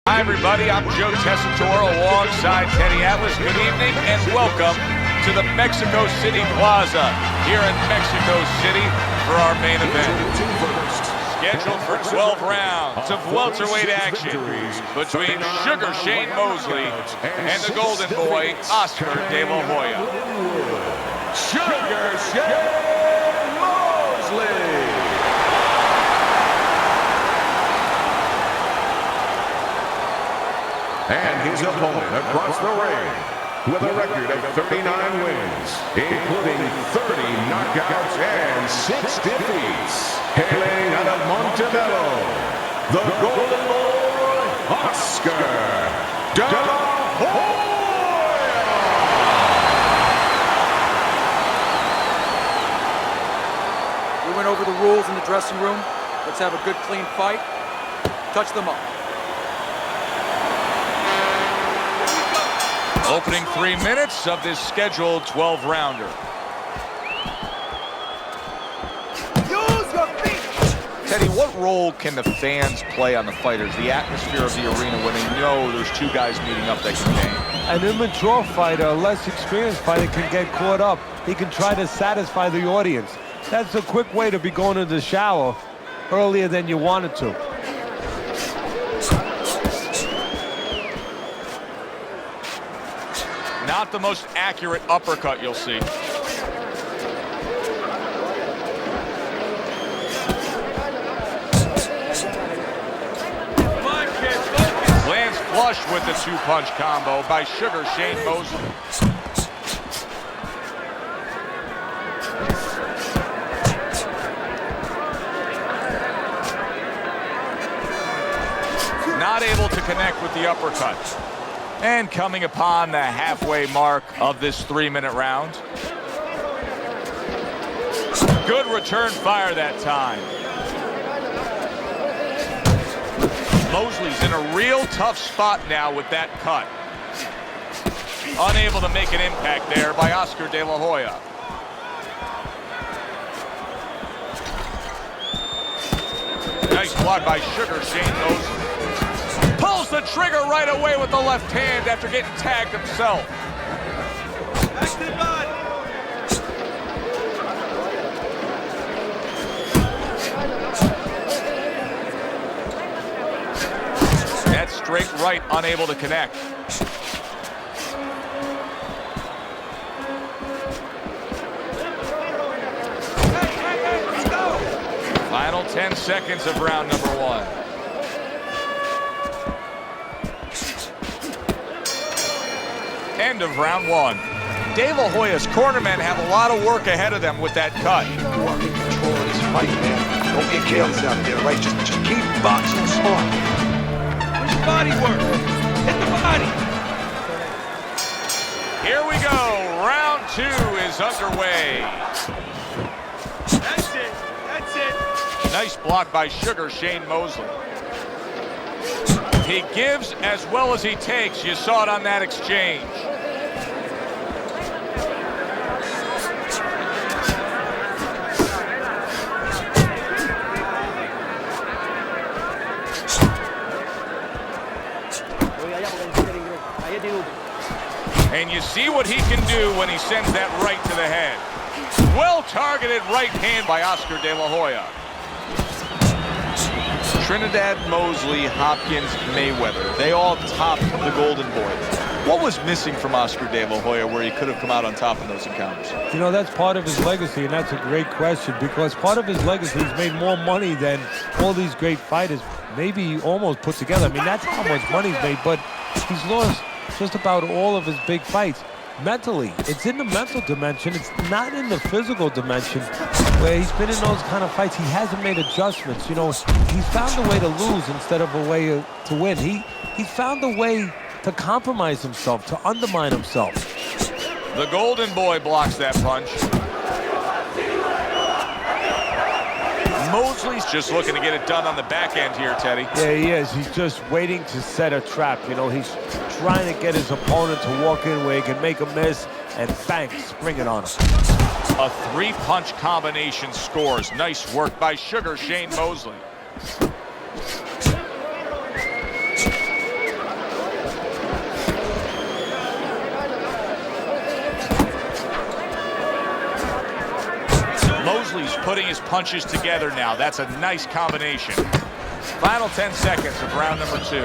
Hi everybody, I'm Joe Tessitore alongside Teddy Atlas. Good evening and welcome to the Mexico City Plaza here in Mexico City for our main event. Scheduled for 12 rounds of welterweight action between Sugar Shane Mosley and the Golden Boy, Oscar De La Hoya. Sugar Shane Mosley. And his opponent across the ring with a record of 39 wins, including 30 knockouts and 6 defeats. Hailing out of Montebello, the Golden Boy, Oscar De La Hoya. We went over the rules in the dressing room. Let's have a good, clean fight. Touch them up. Opening 3 minutes of this scheduled 12-rounder. Use your feet! Teddy, what role can the fans play on the fighters, the atmosphere of the arena when they know there's two guys meeting up that can game? An immature fighter, a less experienced fighter can get caught up. He can try to satisfy the audience. That's a quick way to be going to the shower earlier than you wanted to. Not the most accurate uppercut you'll see. Lands flush with the two-punch combo by Sugar Shane Mosley. Not able to connect with the uppercut. And coming upon the halfway mark of this 3-minute round. Good return fire that time. Mosley's in a real tough spot now with that cut. Unable to make an impact there by Oscar De La Hoya. Nice block by Sugar Shane Mosley. Pulls the trigger right away with the left hand after getting tagged himself. Back to the body. That straight right, unable to connect. Hey, let's go. Final 10 seconds of round number 1. End of round 1. De La Hoya's cornermen have a lot of work ahead of them with that cut. You are in control of this fight, man. Don't get careless out there, right? Just keep boxing smart. Where's your body work? Hit the body. Here we go. Round 2 is underway. That's it. That's it. Nice block by Sugar Shane Mosley. He gives as well as he takes. You saw it on that exchange. And you see what he can do when he sends that right to the head. Well-targeted right hand by Oscar De La Hoya. Trinidad, Mosley, Hopkins, Mayweather. They all topped the Golden Boy. What was missing from Oscar De La Hoya where he could have come out on top in those encounters? You know, that's part of his legacy, and that's a great question, because part of his legacy, he's made more money than all these great fighters maybe almost put together. I mean, that's how much money he's made, but he's lost just about all of his big fights. Mentally, it's in the mental dimension. It's not in the physical dimension where he's been in those kind of fights. He hasn't made adjustments. You know, he's found a way to lose instead of a way to win. He's found a way to compromise himself, to undermine himself. The Golden Boy blocks that punch. Mosley's just looking to get it done on the back end here, Teddy. Yeah, he is. He's just waiting to set a trap. You know, he's trying to get his opponent to walk in where he can make a miss and bang, spring it on him. A 3-punch combination scores. Nice work by Sugar Shane Mosley. putting his punches together now. That's a nice combination. Final 10 seconds of round number 2.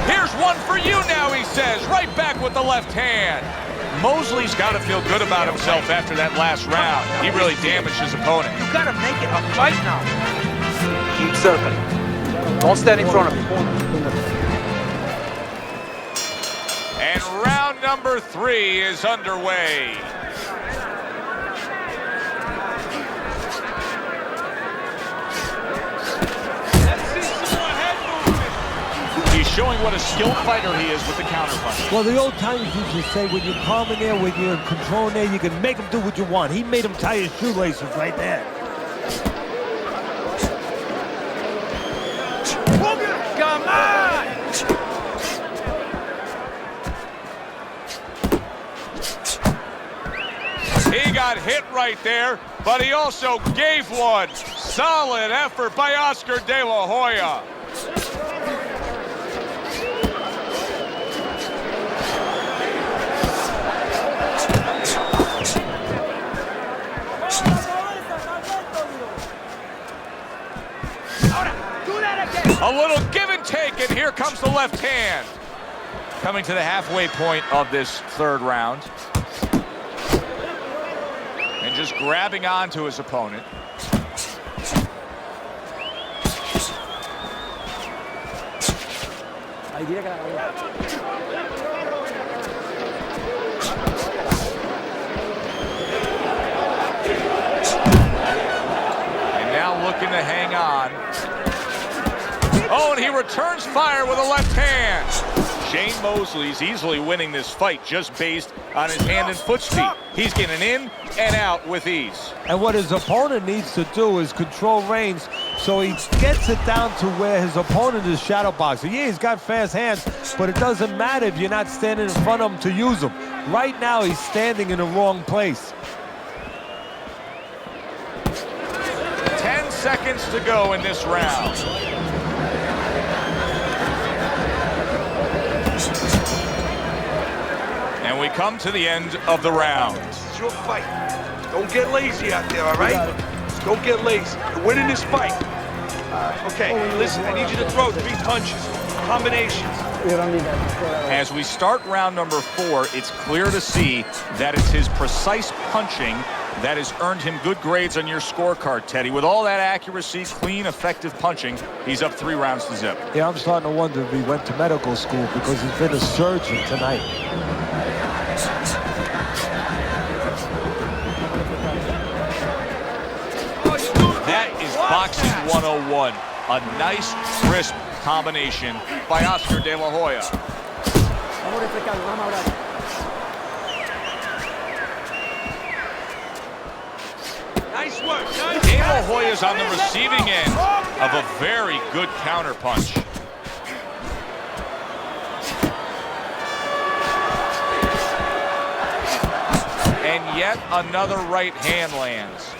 Here's one for you now, he says. Right back with the left hand. Mosley's got to feel good about himself after that last round. He really damaged his opponent. You gotta make it a fight now. Keep circling. Don't stand in front of him. And round number 3 is underway. He's showing what a skilled fighter he is with the counterpunch. Well, the old timers used to say, when you're calm in there, when you're in control in there, you can make him do what you want. He made him tie his shoelaces right there. Come on! He got hit right there, but he also gave one. Solid effort by Oscar De La Hoya. A little give and take, and here comes the left hand. Coming to the halfway point of this 3rd round. And just grabbing onto his opponent. And now looking to hang on. Oh, and he returns fire with a left hand. Shane Mosley's easily winning this fight just based on his hand and foot speed. He's getting in and out with ease. And what his opponent needs to do is control range so he gets it down to where his opponent is shadow boxing. Yeah, he's got fast hands, but it doesn't matter if you're not standing in front of him to use them. Right now, he's standing in the wrong place. 10 seconds to go in this round. And we come to the end of the round. This is your fight. Don't get lazy out there, all right? Don't get lazy. You're winning this fight. Okay, listen, I need you to throw 3 punches, combinations. As we start round number 4, it's clear to see that it's his precise punching that has earned him good grades on your scorecard, Teddy. With all that accuracy, clean, effective punching, he's up 3 rounds to 0. Yeah, I'm starting to wonder if he went to medical school because he's been a surgeon tonight. That is boxing 101. A nice, crisp combination by Oscar De La Hoya. Nice work. De La Hoya's on the receiving end of a very good counterpunch. And yet another right hand lands.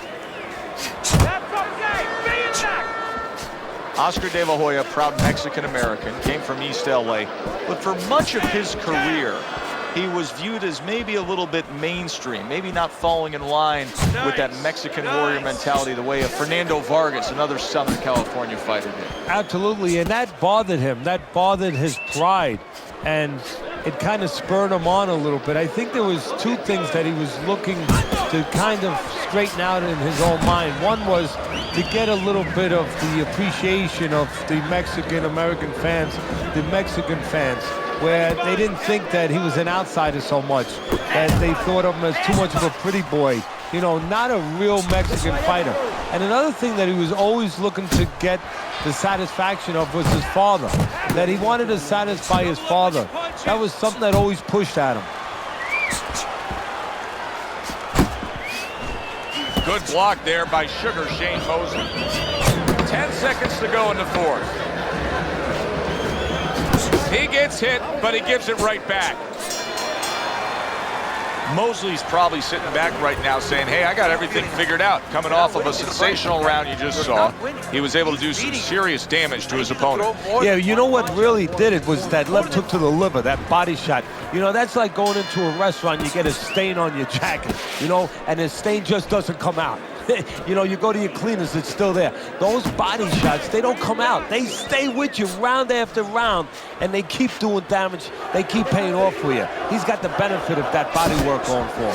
Oscar De La Hoya, proud Mexican-American, came from East LA, but for much of his career, he was viewed as maybe a little bit mainstream, maybe not falling in line with that Mexican warrior mentality the way of Fernando Vargas, another Southern California fighter, did. Absolutely, and that bothered him. That bothered his pride, and it kind of spurred him on a little bit. I think there was 2 things that he was looking to kind of straighten out in his own mind. One was to get a little bit of the appreciation of the Mexican-American fans, the Mexican fans, where they didn't think that he was an outsider so much, that they thought of him as too much of a pretty boy, you know, not a real Mexican fighter. And another thing that he was always looking to get the satisfaction of was his father, that he wanted to satisfy his father. That was something that always pushed at him. Good block there by Sugar Shane Mosley. 10 seconds to go in the 4th. He gets hit, but he gives it right back. Mosley's probably sitting back right now saying, hey, I got everything figured out. Coming off of a sensational round you just saw, he was able to do some serious damage to his opponent. Yeah, you know what really did it was that left hook to the liver, that body shot. You know, that's like going into a restaurant, you get a stain on your jacket, you know, and the stain just doesn't come out. You know, you go to your cleaners, it's still there. Those body shots, they don't come out. They stay with you round after round, and they keep doing damage. They keep paying off for you. He's got the benefit of that body work going for him.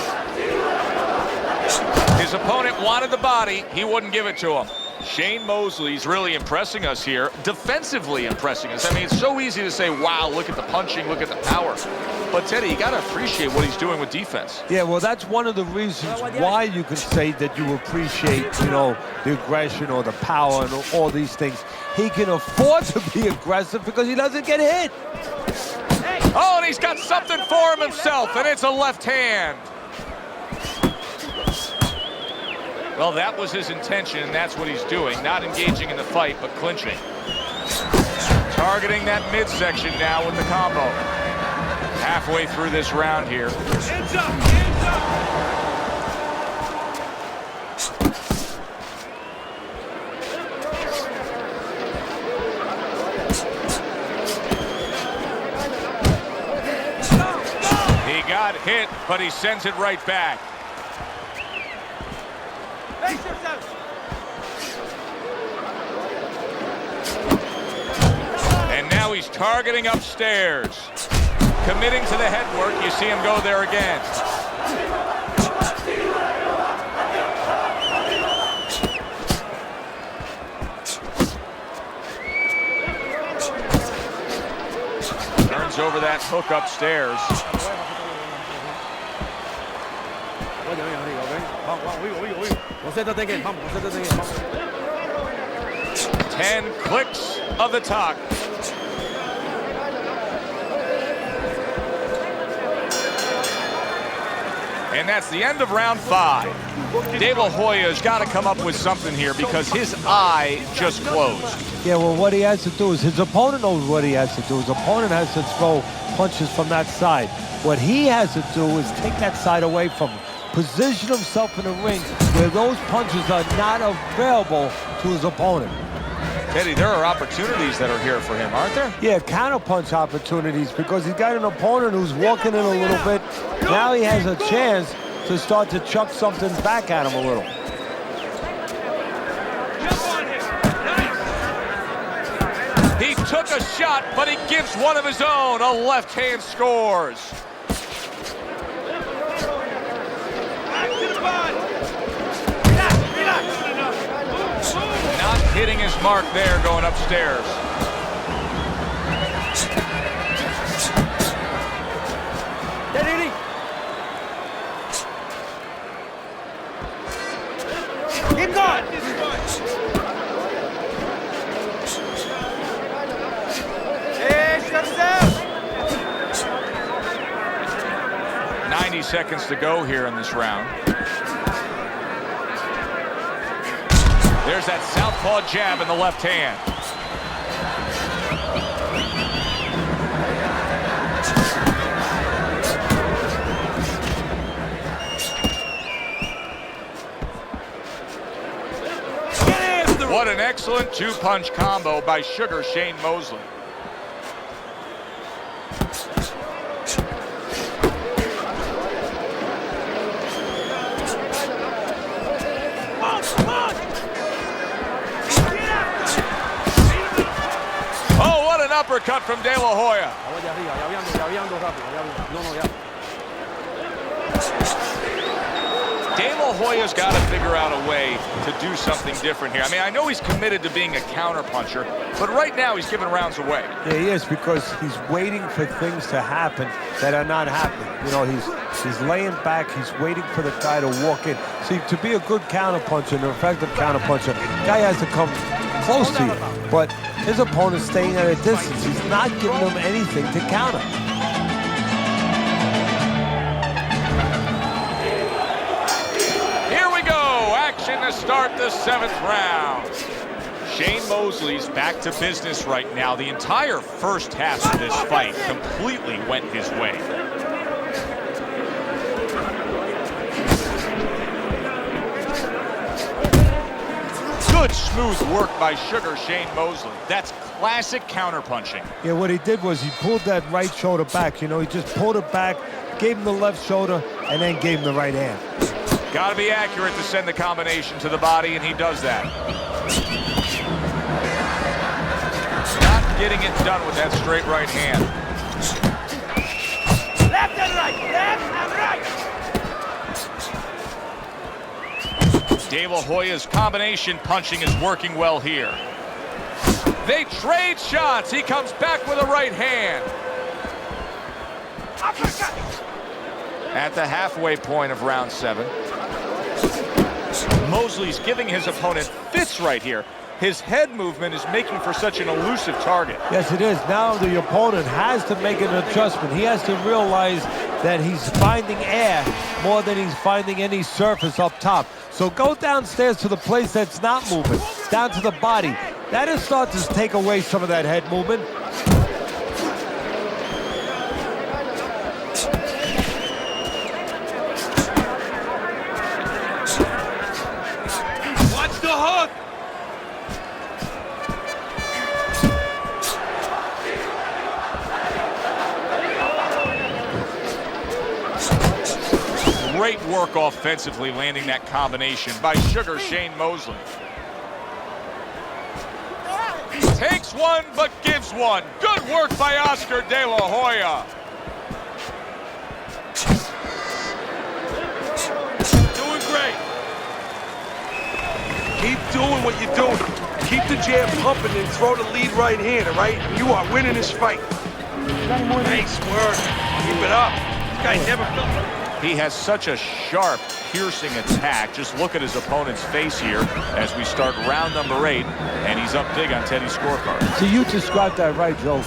His opponent wanted the body. He wouldn't give it to him. Shane Mosley's really impressing us here, defensively impressing us. I mean, it's so easy to say, wow, look at the punching, look at the power. But, Teddy, you got to appreciate what he's doing with defense. Yeah, well, that's one of the reasons why you can say that you appreciate, you know, the aggression or the power and all these things. He can afford to be aggressive because he doesn't get hit. Oh, and he's got something for him himself, and it's a left hand. Well, that was his intention, and that's what he's doing. Not engaging in the fight, but clinching. Targeting that midsection now with the combo. Halfway through this round here. Hands up! Hands up! He got hit, but he sends it right back. And now he's targeting upstairs. Committing to the head work, you see him go there again. Turns over that hook upstairs. 10 clicks of the talk. And that's the end of round 5. De La Hoya's got to come up with something here because his eye just closed. Yeah, well, what he has to do is his opponent knows what he has to do. His opponent has to throw punches from that side. What he has to do is take that side away from him. Position himself in the ring where those punches are not available to his opponent. Teddy, there are opportunities that are here for him, aren't there? Yeah, counterpunch opportunities because he's got an opponent who's walking in a little bit. Now he has a chance to start to chuck something back at him a little. He took a shot, but he gives one of his own. A left hand scores. Not hitting his mark there, going upstairs. Keep going! 90 seconds to go here in this round. There's that southpaw jab in the left hand. What an excellent two-punch combo by Sugar Shane Mosley. Oh, what an uppercut from De La Hoya. De La Hoya's got to figure out a way to do something different here. I mean, I know he's committed to being a counterpuncher, but right now he's giving rounds away. Yeah, he is, because he's waiting for things to happen that are not happening. You know, he's laying back, he's waiting for the guy to walk in. See, to be a good counterpuncher, an effective counterpuncher, the guy has to come close to you. But his opponent's staying at a distance. He's not giving him anything to counter. To start the 7th round. Shane Mosley's back to business right now. The entire first half of this fight completely went his way. smooth work by Sugar Shane Mosley. That's classic counterpunching. Yeah, what he did was he pulled that right shoulder back. You know, he just pulled it back, gave him the left shoulder, and then gave him the right hand. Got to be accurate to send the combination to the body, and he does that. Not getting it done with that straight right hand. Left and right, left and right. De La Hoya's combination punching is working well here. They trade shots. He comes back with a right hand. At the halfway point of round 7. Mosley's giving his opponent fits right here. His head movement is making for such an elusive target. Yes, it is. Now the opponent has to make an adjustment. He has to realize that he's finding air more than he's finding any surface up top. So go downstairs to the place that's not moving, down to the body. That'll start to take away some of that head movement. Watch the hook. Great work offensively landing that combination by Sugar Shane Mosley. Takes one, but gives one. Good work by Oscar De La Hoya. Doing great. Keep doing what you're doing. Keep the jab pumping and throw the lead right hand, all right? You are winning this fight. Nice work. Keep it up. This guy never felt. He has such a sharp, piercing attack. Just look at his opponent's face here as we start round number 8, and he's up big on Teddy's scorecard. So you described that right, Joe.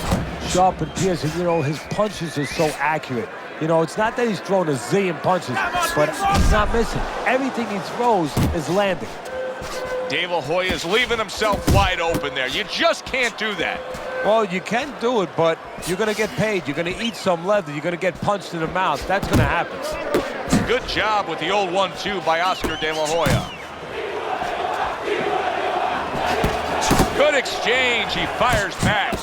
Sharp and piercing. You know, his punches are so accurate. You know, it's not that he's thrown a zillion punches, but he's not missing. Everything he throws is landing. De La Hoya's leaving himself wide open there. You just can't do that. Well, you can do it, but you're going to get paid. You're going to eat some leather. You're going to get punched in the mouth. That's going to happen. Good job with the old 1-2 by Oscar De La Hoya. Good exchange. He fires back.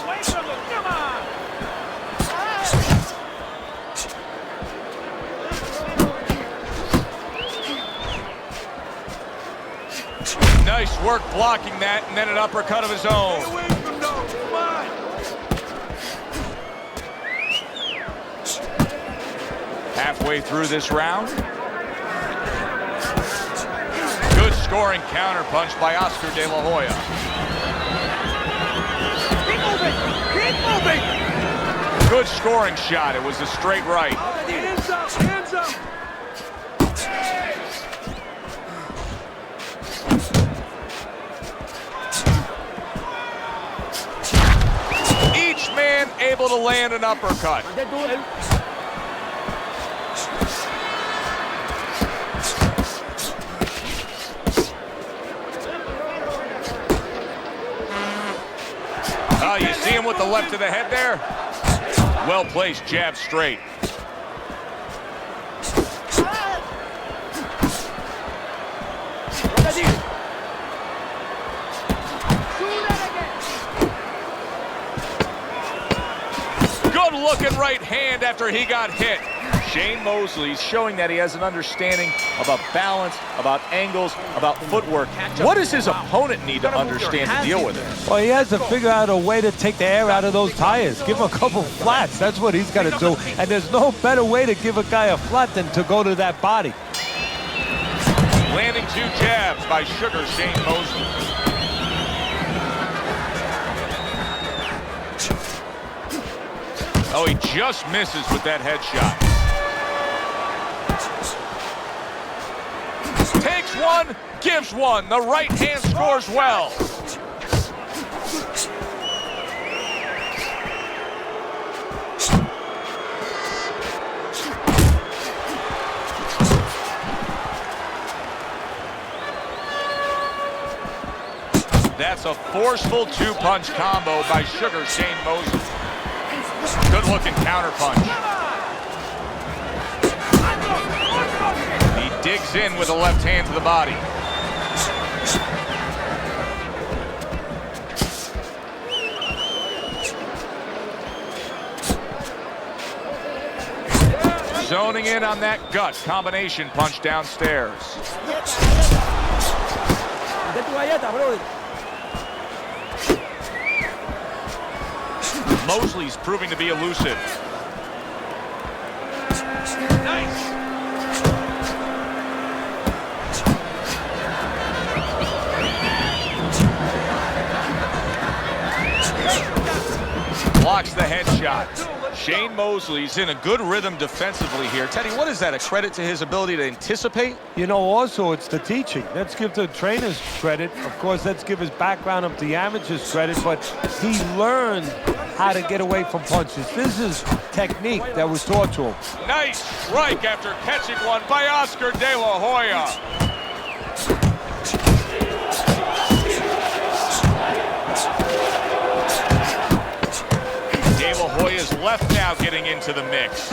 Nice work blocking that, and then an uppercut of his own. Stay away from those. Come on. Halfway through this round. Good scoring counterpunch by Oscar De La Hoya. Keep moving. Keep moving. Good scoring shot. It was a straight right. Hands up. Hands up. Each man able to land an uppercut. Oh, you see him with the left to the head there? Well placed jab straight. Good looking right hand after he got hit. Shane Mosley's showing that he has an understanding about balance, about angles, about footwork. What does his opponent need to understand to deal with it? Well, he has to figure out a way to take the air out of those tires. Give him a couple flats. That's what he's got to do. And there's no better way to give a guy a flat than to go to that body. Landing 2 jabs by Sugar Shane Mosley. Oh, he just misses with that headshot. Takes one, gives one. The right hand scores well. That's a forceful 2-punch combo by Sugar Shane Mosley. Good looking counterpunch. He digs in with a left hand to the body. zoning in on that gut combination punch downstairs. Mosley's proving to be elusive. Nice. Blocks the headshot. Shane Mosley's in a good rhythm defensively here. Teddy, what is that, a credit to his ability to anticipate? You know, also it's the teaching. Let's give the trainers credit. Of course, let's give his background of the amateurs credit, but he learned how to get away from punches. This is technique that was taught to him. Nice strike after catching one by Oscar De La Hoya. De La Hoya's left now getting into the mix.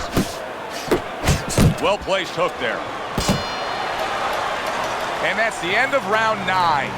Well-placed hook there. And that's the end of round 9.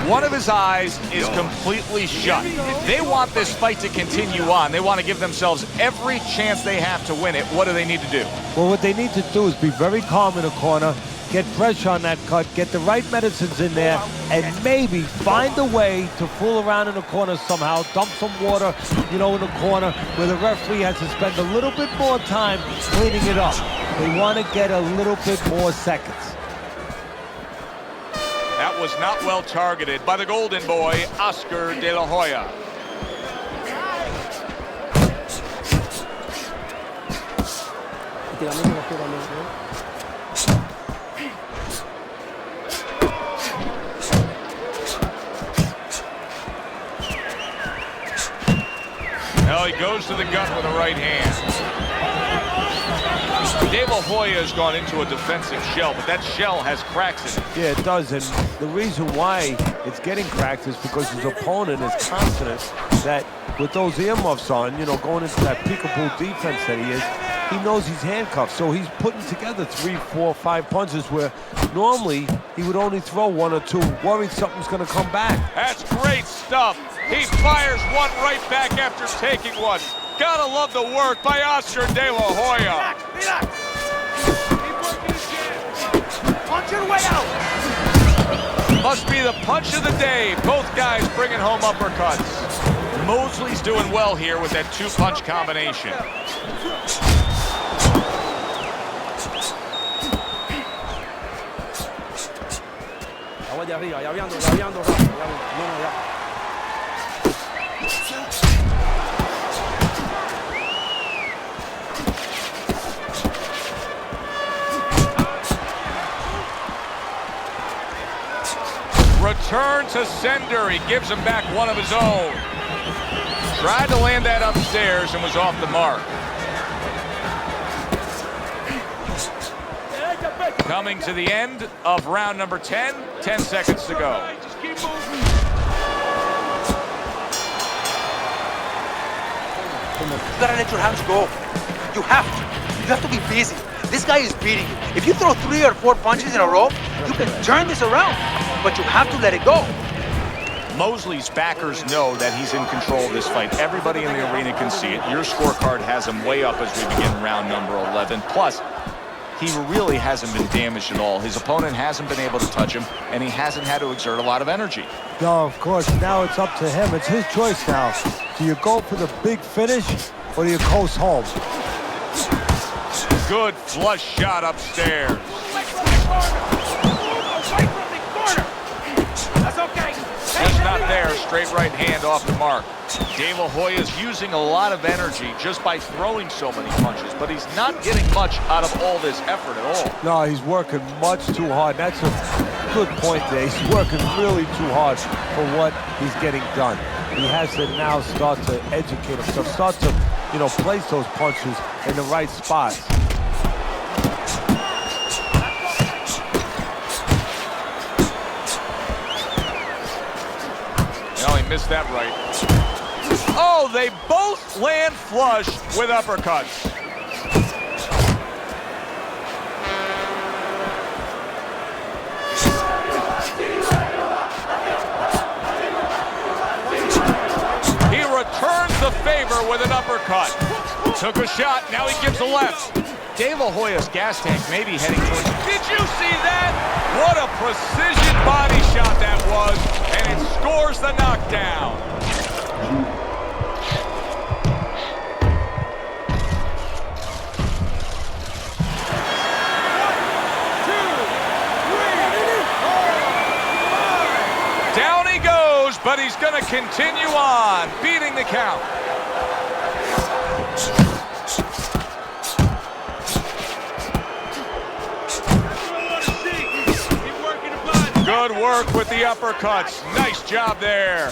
One of his eyes is completely shut. They want this fight to continue on. They want to give themselves every chance they have to win it. What do they need to do? Well, what they need to do is be very calm in the corner, get pressure on that cut, get the right medicines in there, and maybe find a way to fool around in the corner somehow, dump some water, you know, in the corner where the referee has to spend a little bit more time cleaning it up. They want to get a little bit more seconds. That was not well targeted by the golden boy, Oscar De La Hoya. Now he goes to the gut with the right hand. De La Hoya has gone into a defensive shell, but that shell has cracks in it. Yeah, it does, and the reason why it's getting cracked is because his opponent is confident that with those earmuffs on, you know, going into that peekaboo defense that he is, he knows he's handcuffed, so he's putting together 3, 4, 5 punches where normally he would only throw 1 or 2, worried something's going to come back. That's great stuff. He fires one right back after taking one. Gotta love the work by Oscar De La Hoya. Relax. Keep working his jab. Punch your way out. Must be the punch of the day. Both guys bringing home uppercuts. Mosley's doing well here with that 2-punch combination. Return to sender. He gives him back one of his own. Tried to land that upstairs and was off the mark. Coming to the end of round number 10. 10 seconds to go. Just keep moving. You gotta let your hands go. You have to. You have to be busy. This guy is beating you. If you throw 3 or 4 punches in a row, you can turn this around. But you have to let it go. Mosley's backers know that he's in control of this fight. Everybody in the arena can see it. Your scorecard has him way up as we begin round number 11. Plus, he really hasn't been damaged at all. His opponent hasn't been able to touch him, and he hasn't had to exert a lot of energy. No, of course, now it's up to him. It's his choice now. Do you go for the big finish, or do you coast home? Good flush shot upstairs. That's okay. Just not there. Straight right hand off the mark. De La Hoya's using a lot of energy just by throwing so many punches, but he's not getting much out of all this effort at all. No, he's working much too hard. That's a good point there. He's working really too hard for what he's getting done. He has to now start to educate himself, start to, you know, place those punches in the right spots. No, he missed that right. Oh, they both land flush with uppercuts. He returns the favor with an uppercut. Took a shot, now he gives a left. De La Hoya's gas tank may be heading towards... Did you see that? What a precision body shot that was, and it scores the knockdown. Down he goes, but he's going to continue on, beating the count. Good work with the uppercuts. Nice job there.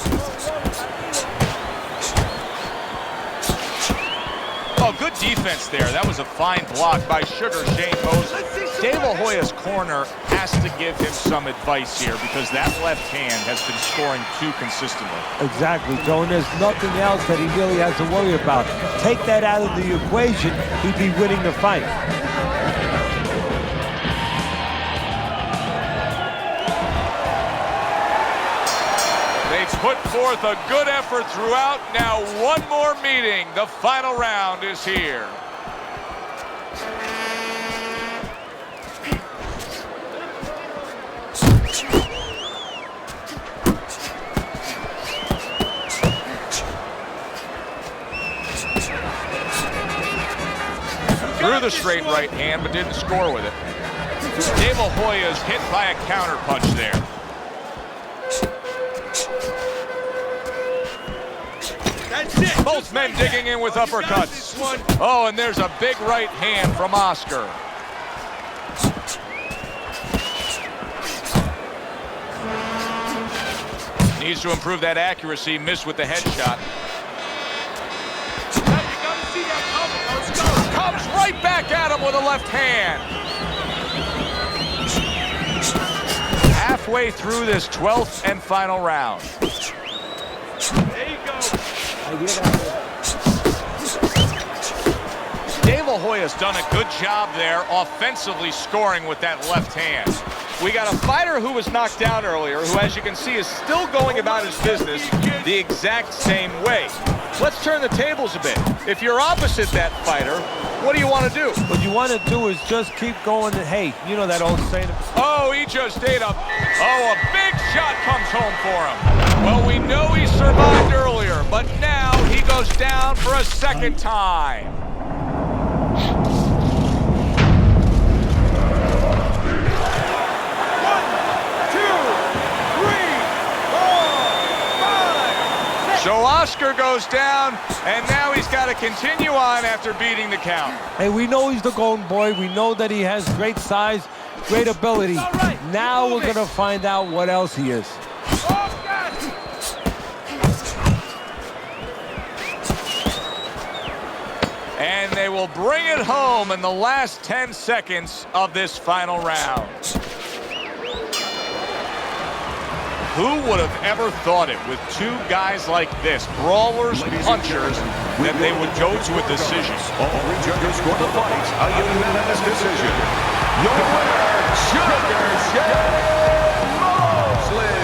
Oh, good defense there. That was a fine block by Sugar Shane Mosley. De La Hoya's corner has to give him some advice here because that left hand has been scoring too consistently. Exactly, Joe, and there's nothing else that he really has to worry about. Take that out of the equation, he'd be winning the fight. Put forth a good effort throughout. Now one more meeting. The final round is here. Threw the straight right hand, but didn't score with it. De La Hoya is hit by a counter punch there. Both men digging in with uppercuts. Oh, and there's a big right hand from Oscar. Needs to improve that accuracy. Missed with the headshot. Comes right back at him with a left hand. Halfway through this 12th and final round. There you go. De La Hoya's done a good job there offensively scoring with that left hand. We got a fighter who was knocked down earlier who, as you can see, is still going about his business the exact same way. Let's turn the tables a bit. If you're opposite that fighter, what do you want to do? What you want to do is just keep going. Hey, you know that old saying. Oh, he just ate up. Oh, a big shot comes home for him. Well, we know he survived earlier, but now he goes down for a second time. So Oscar goes down, and now he's got to continue on after beating the count. Hey, we know he's the golden boy. We know that he has great size, great ability. Now we're going to find out what else he is. And they will bring it home in the last 10 seconds of this final round. Who would have ever thought it with two guys like this, brawlers, punchers, that they would go to a decision? All three judges score the fight a unanimous decision. Your winner, Sugar Shane Mosley.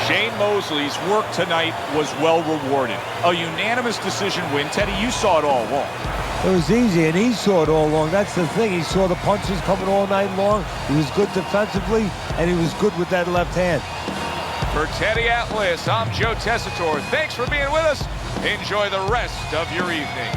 Shane Mosley's work tonight was well rewarded. A unanimous decision win. Teddy, you saw it all along. It was easy, and he saw it all along. That's the thing. He saw the punches coming all night long. He was good defensively, and he was good with that left hand. For Teddy Atlas, I'm Joe Tessitore. Thanks for being with us. Enjoy the rest of your evening.